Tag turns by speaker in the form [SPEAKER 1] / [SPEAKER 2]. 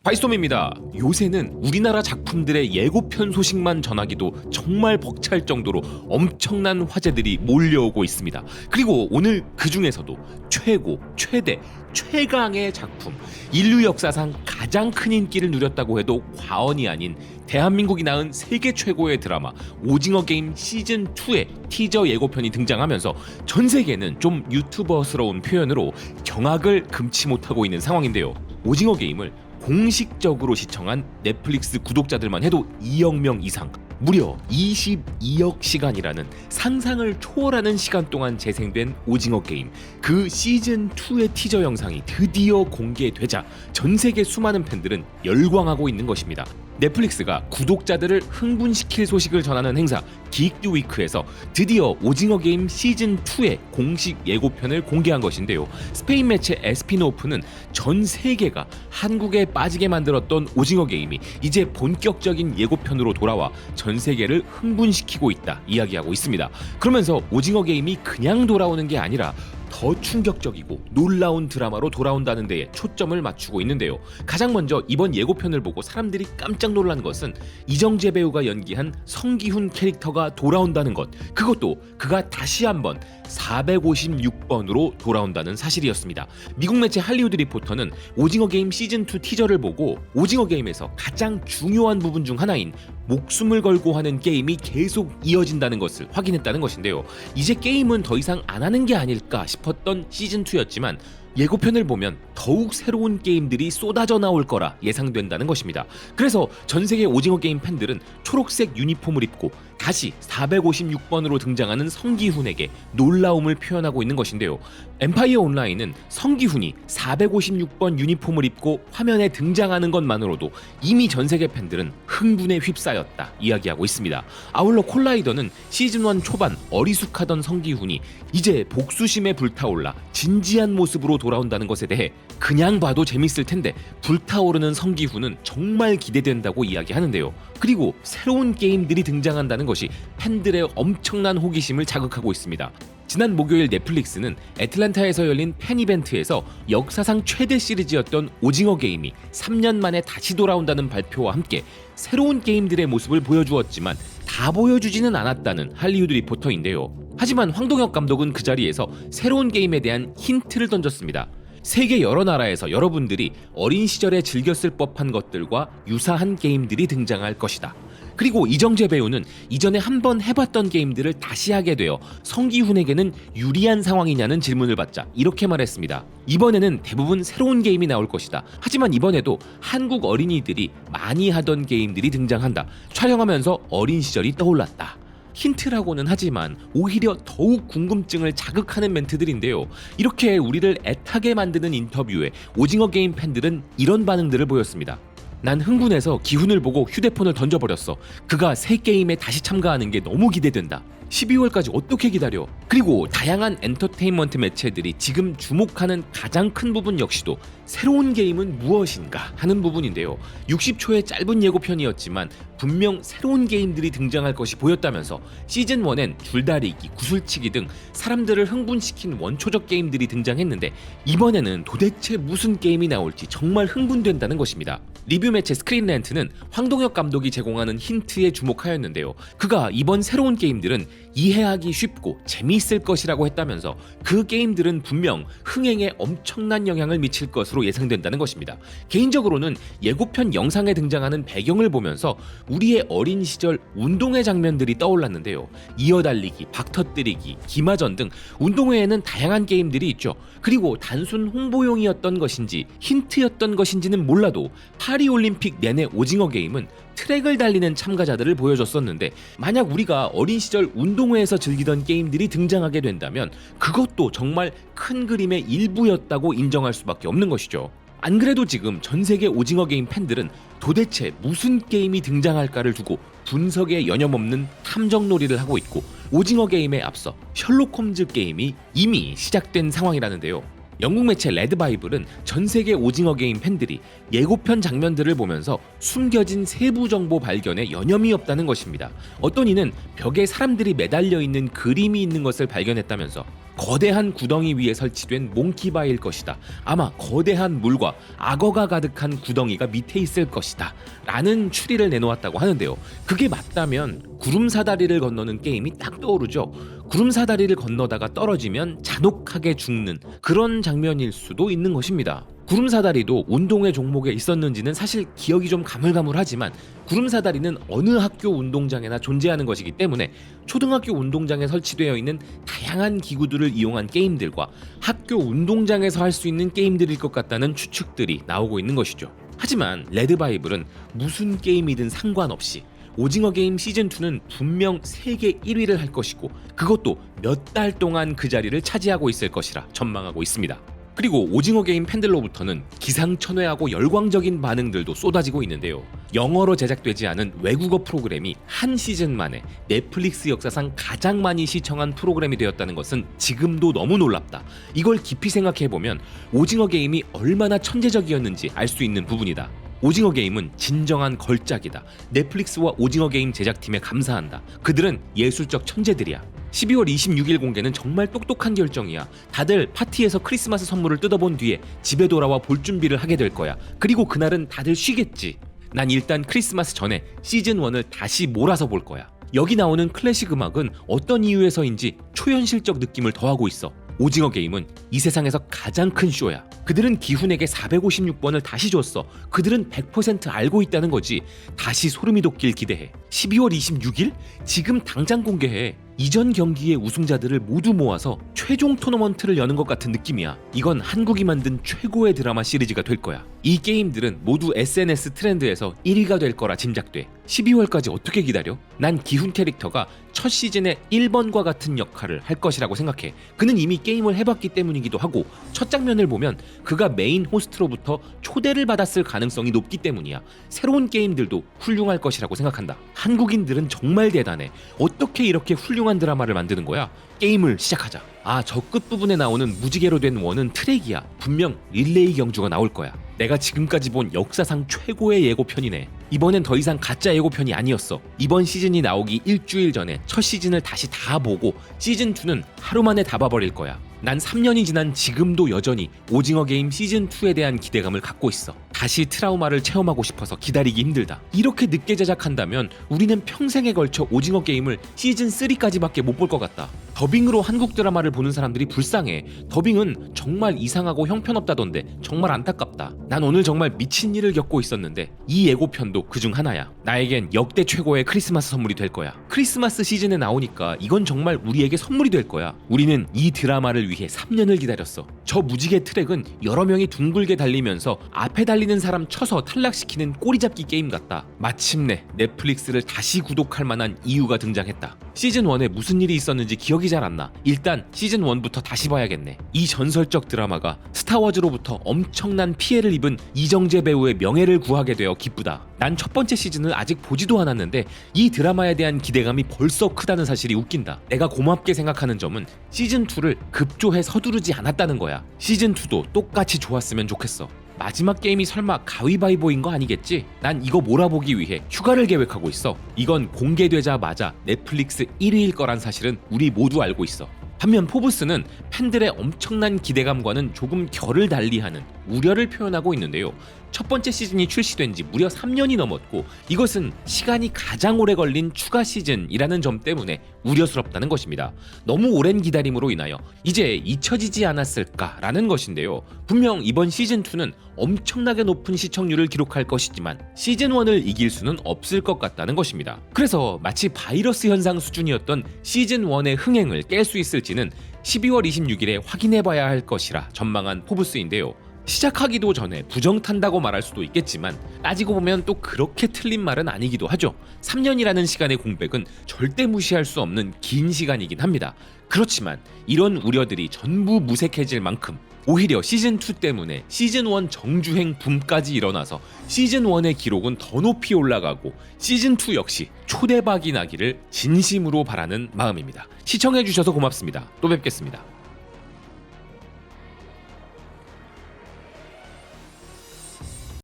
[SPEAKER 1] 바이스톰입니다. 요새는 우리나라 작품들의 예고편 소식만 전하기도 정말 벅찰 정도로 엄청난 화제들이 몰려오고 있습니다. 그리고 오늘 그 중에서도 최고, 최대, 최강의 작품, 인류 역사상 가장 큰 인기를 누렸다고 해도 과언이 아닌 대한민국이 낳은 세계 최고의 드라마 오징어 게임 시즌2의 티저 예고편이 등장하면서 전 세계는 좀 유튜버스러운 표현으로 경악을 금치 못하고 있는 상황인데요. 오징어 게임을 공식적으로 시청한 넷플릭스 구독자들만 해도 2억 명 이상, 무려 22억 시간이라는 상상을 초월하는 시간 동안 재생된 오징어 게임 그 시즌2의 티저 영상이 드디어 공개되자 전 세계 수많은 팬들은 열광하고 있는 것입니다. 넷플릭스가 구독자들을 흥분시킬 소식을 전하는 행사 기익듀위크에서 드디어 오징어 게임 시즌2의 공식 예고편을 공개한 것인데요. 스페인 매체 에스피노프는 전 세계가 한국에 빠지게 만들었던 오징어 게임이 이제 본격적인 예고편으로 돌아와 전 세계를 흥분시키고 있다 이야기하고 있습니다. 그러면서 오징어 게임이 그냥 돌아오는 게 아니라 더 충격적이고 놀라운 드라마로 돌아온다는 데에 초점을 맞추고 있는데요. 가장 먼저 이번 예고편을 보고 사람들이 깜짝 놀란 것은 이정재 배우가 연기한 성기훈 캐릭터가 돌아온다는 것, 그것도 그가 다시 한번 456번으로 돌아온다는 사실이었습니다. 미국 매체 할리우드 리포터는 오징어 게임 시즌2 티저를 보고 오징어 게임에서 가장 중요한 부분 중 하나인 목숨을 걸고 하는 게임이 계속 이어진다는 것을 확인했다는 것인데요. 이제 게임은 더 이상 안 하는 게 아닐까 싶었던 시즌2였지만 예고편을 보면 더욱 새로운 게임들이 쏟아져 나올 거라 예상된다는 것입니다. 그래서 전 세계 오징어 게임 팬들은 초록색 유니폼을 입고 다시 456번으로 등장하는 성기훈에게 놀라움을 표현하고 있는 것인데요. 엠파이어 온라인은 성기훈이 456번 유니폼을 입고 화면에 등장하는 것만으로도 이미 전 세계 팬들은 흥분에 휩싸였다 이야기하고 있습니다. 아울러 콜라이더는 시즌1 초반 어리숙하던 성기훈이 이제 복수심에 불타올라 진지한 모습으로 돌아온다는 것에 대해 그냥 봐도 재밌을 텐데 불타오르는 성기훈은 정말 기대된다고 이야기하는데요. 그리고 새로운 게임들이 등장한다는 것이 팬들의 엄청난 호기심을 자극하고 있습니다. 지난 목요일 넷플릭스는 애틀랜타에서 열린 팬 이벤트에서 역사상 최대 시리즈였던 오징어 게임이 3년 만에 다시 돌아온다는 발표와 함께 새로운 게임들의 모습을 보여주었지만 다 보여주지는 않았다는 할리우드 리포터인데요. 하지만 황동혁 감독은 그 자리에서 새로운 게임에 대한 힌트를 던졌습니다. 세계 여러 나라에서 여러분들이 어린 시절에 즐겼을 법한 것들과 유사한 게임들이 등장할 것이다. 그리고 이정재 배우는 이전에 한번 해봤던 게임들을 다시 하게 되어 성기훈에게는 유리한 상황이냐는 질문을 받자 이렇게 말했습니다. 이번에는 대부분 새로운 게임이 나올 것이다. 하지만 이번에도 한국 어린이들이 많이 하던 게임들이 등장한다. 촬영하면서 어린 시절이 떠올랐다. 힌트라고는 하지만 오히려 더욱 궁금증을 자극하는 멘트들인데요. 이렇게 우리를 애타게 만드는 인터뷰에 오징어 게임 팬들은 이런 반응들을 보였습니다. 난 흥분해서 기훈을 보고 휴대폰을 던져버렸어. 그가 새 게임에 다시 참가하는 게 너무 기대된다. 12월까지 어떻게 기다려? 그리고 다양한 엔터테인먼트 매체들이 지금 주목하는 가장 큰 부분 역시도 새로운 게임은 무엇인가 하는 부분인데요. 60초의 짧은 예고편이었지만 분명 새로운 게임들이 등장할 것이 보였다면서 시즌1엔 줄다리기, 구슬치기 등 사람들을 흥분시킨 원초적 게임들이 등장했는데 이번에는 도대체 무슨 게임이 나올지 정말 흥분된다는 것입니다. 리뷰 매체 스크린랜트는 황동혁 감독이 제공하는 힌트에 주목하였는데요. 그가 이번 새로운 게임들은 이해하기 쉽고 재미있을 것이라고 했다면서 그 게임들은 분명 흥행에 엄청난 영향을 미칠 것으로 예상된다는 것입니다. 개인적으로는 예고편 영상에 등장하는 배경을 보면서 우리의 어린 시절 운동회 장면들이 떠올랐는데요. 이어달리기, 박터뜨리기, 기마전 등 운동회에는 다양한 게임들이 있죠. 그리고 단순 홍보용이었던 것인지 힌트였던 것인지는 몰라도 파리올림픽 내내 오징어 게임은 트랙을 달리는 참가자들을 보여줬었는데 만약 우리가 어린 시절 운동회에서 즐기던 게임들이 등장하게 된다면 그것도 정말 큰 그림의 일부였다고 인정할 수밖에 없는 것이죠. 안 그래도 지금 전 세계 오징어 게임 팬들은 도대체 무슨 게임이 등장할까를 두고 분석에 여념없는 탐정놀이를 하고 있고 오징어 게임에 앞서 셜록 홈즈 게임이 이미 시작된 상황이라는데요. 영국 매체 레드바이블은 전 세계 오징어 게임 팬들이 예고편 장면들을 보면서 숨겨진 세부 정보 발견에 여념이 없다는 것입니다. 어떤 이는 벽에 사람들이 매달려 있는 그림이 있는 것을 발견했다면서 거대한 구덩이 위에 설치된 몽키바일 것이다. 아마 거대한 물과 악어가 가득한 구덩이가 밑에 있을 것이다. 라는 추리를 내놓았다고 하는데요. 그게 맞다면 구름사다리를 건너는 게임이 딱 떠오르죠. 구름사다리를 건너다가 떨어지면 잔혹하게 죽는 그런 장면일 수도 있는 것입니다. 구름사다리도 운동회 종목에 있었는지는 사실 기억이 좀 가물가물하지만 구름사다리는 어느 학교 운동장에나 존재하는 것이기 때문에 초등학교 운동장에 설치되어 있는 다양한 기구들을 이용한 게임들과 학교 운동장에서 할 수 있는 게임들일 것 같다는 추측들이 나오고 있는 것이죠. 하지만 레드바이블은 무슨 게임이든 상관없이 오징어 게임 시즌2는 분명 세계 1위를 할 것이고 그것도 몇 달 동안 그 자리를 차지하고 있을 것이라 전망하고 있습니다. 그리고 오징어 게임 팬들로부터는 기상천외하고 열광적인 반응들도 쏟아지고 있는데요. 영어로 제작되지 않은 외국어 프로그램이 한 시즌 만에 넷플릭스 역사상 가장 많이 시청한 프로그램이 되었다는 것은 지금도 너무 놀랍다. 이걸 깊이 생각해보면 오징어 게임이 얼마나 천재적이었는지 알 수 있는 부분이다. 오징어 게임은 진정한 걸작이다. 넷플릭스와 오징어 게임 제작팀에 감사한다. 그들은 예술적 천재들이야. 12월 26일 공개는 정말 똑똑한 결정이야. 다들 파티에서 크리스마스 선물을 뜯어본 뒤에 집에 돌아와 볼 준비를 하게 될 거야. 그리고 그날은 다들 쉬겠지. 난 일단 크리스마스 전에 시즌1을 다시 몰아서 볼 거야. 여기 나오는 클래식 음악은 어떤 이유에서인지 초현실적 느낌을 더하고 있어. 오징어 게임은 이 세상에서 가장 큰 쇼야. 그들은 기훈에게 456번을 다시 줬어. 그들은 100% 알고 있다는 거지. 다시 소름이 돋길 기대해. 12월 26일? 지금 당장 공개해. 이전 경기의 우승자들을 모두 모아서 최종 토너먼트를 여는 것 같은 느낌이야. 이건 한국이 만든 최고의 드라마 시리즈가 될 거야. 이 게임들은 모두 SNS 트렌드에서 1위가 될 거라 짐작돼. 12월까지 어떻게 기다려? 난 기훈 캐릭터가 첫 시즌의 1번과 같은 역할을 할 것이라고 생각해. 그는 이미 게임을 해봤기 때문이기도 하고 첫 장면을 보면 그가 메인 호스트로부터 초대를 받았을 가능성이 높기 때문이야. 새로운 게임들도 훌륭할 것이라고 생각한다. 한국인들은 정말 대단해. 어떻게 이렇게 훌륭한 드라마를 만드는 거야? 게임을 시작하자. 저 끝부분에 나오는 무지개로 된 원은 트랙이야. 분명 릴레이 경주가 나올 거야. 내가 지금까지 본 역사상 최고의 예고편이네. 이번엔 더 이상 가짜 예고편이 아니었어. 이번 시즌이 나오기 일주일 전에 첫 시즌을 다시 다 보고 시즌2는 하루 만에 다 봐버릴 거야. 난 3년이 지난 지금도 여전히 오징어 게임 시즌2에 대한 기대감을 갖고 있어. 다시 트라우마를 체험하고 싶어서 기다리기 힘들다. 이렇게 늦게 제작한다면 우리는 평생에 걸쳐 오징어 게임을 시즌3까지밖에 못 볼 것 같다. 더빙으로 한국 드라마를 보는 사람들이 불쌍해. 더빙은 정말 이상하고 형편없다던데 정말 안타깝다. 난 오늘 정말 미친 일을 겪고 있었는데 이 예고편도 그중 하나야. 나에겐 역대 최고의 크리스마스 선물이 될 거야. 크리스마스 시즌에 나오니까 이건 정말 우리에게 선물이 될 거야. 우리는 이 드라마를 위해 3년을 기다렸어. 저 무지개 트랙은 여러 명이 둥글게 달리면서 앞에 달리는 사람 쳐서 탈락시키는 꼬리잡기 게임 같다. 마침내 넷플릭스를 다시 구독할 만한 이유가 등장했다. 시즌1에 무슨 일이 있었는지 기억이 잘 안 나. 일단 시즌1부터 다시 봐야겠네. 이 전설적 드라마가 스타워즈로부터 엄청난 피해를 입은 이정재 배우의 명예를 구하게 되어 기쁘다. 난 첫 번째 시즌을 아직 보지도 않았는데 이 드라마에 대한 기대감이 벌써 크다는 사실이 웃긴다. 내가 고맙게 생각하는 점은 시즌2를 급조해 서두르지 않았다는 거야. 시즌2도 똑같이 좋았으면 좋겠어. 마지막 게임이 설마 가위바위보인 거 아니겠지? 난 이거 몰아보기 위해 휴가를 계획하고 있어. 이건 공개되자마자 넷플릭스 1위일 거란 사실은 우리 모두 알고 있어. 반면 포브스는 팬들의 엄청난 기대감과는 조금 결을 달리하는 우려를 표현하고 있는데요. 첫 번째 시즌이 출시된 지 무려 3년이 넘었고 이것은 시간이 가장 오래 걸린 추가 시즌이라는 점 때문에 우려스럽다는 것입니다. 너무 오랜 기다림으로 인하여 이제 잊혀지지 않았을까라는 것인데요. 분명 이번 시즌2는 엄청나게 높은 시청률을 기록할 것이지만 시즌1을 이길 수는 없을 것 같다는 것입니다. 그래서 마치 바이러스 현상 수준이었던 시즌1의 흥행을 깰 수 있을지는 12월 26일에 확인해봐야 할 것이라 전망한 포브스인데요. 시작하기도 전에 부정탄다고 말할 수도 있겠지만 따지고 보면 또 그렇게 틀린 말은 아니기도 하죠. 3년이라는 시간의 공백은 절대 무시할 수 없는 긴 시간이긴 합니다. 그렇지만 이런 우려들이 전부 무색해질 만큼 오히려 시즌2 때문에 시즌1 정주행 붐까지 일어나서 시즌1의 기록은 더 높이 올라가고 시즌2 역시 초대박이 나기를 진심으로 바라는 마음입니다. 시청해주셔서 고맙습니다. 또 뵙겠습니다.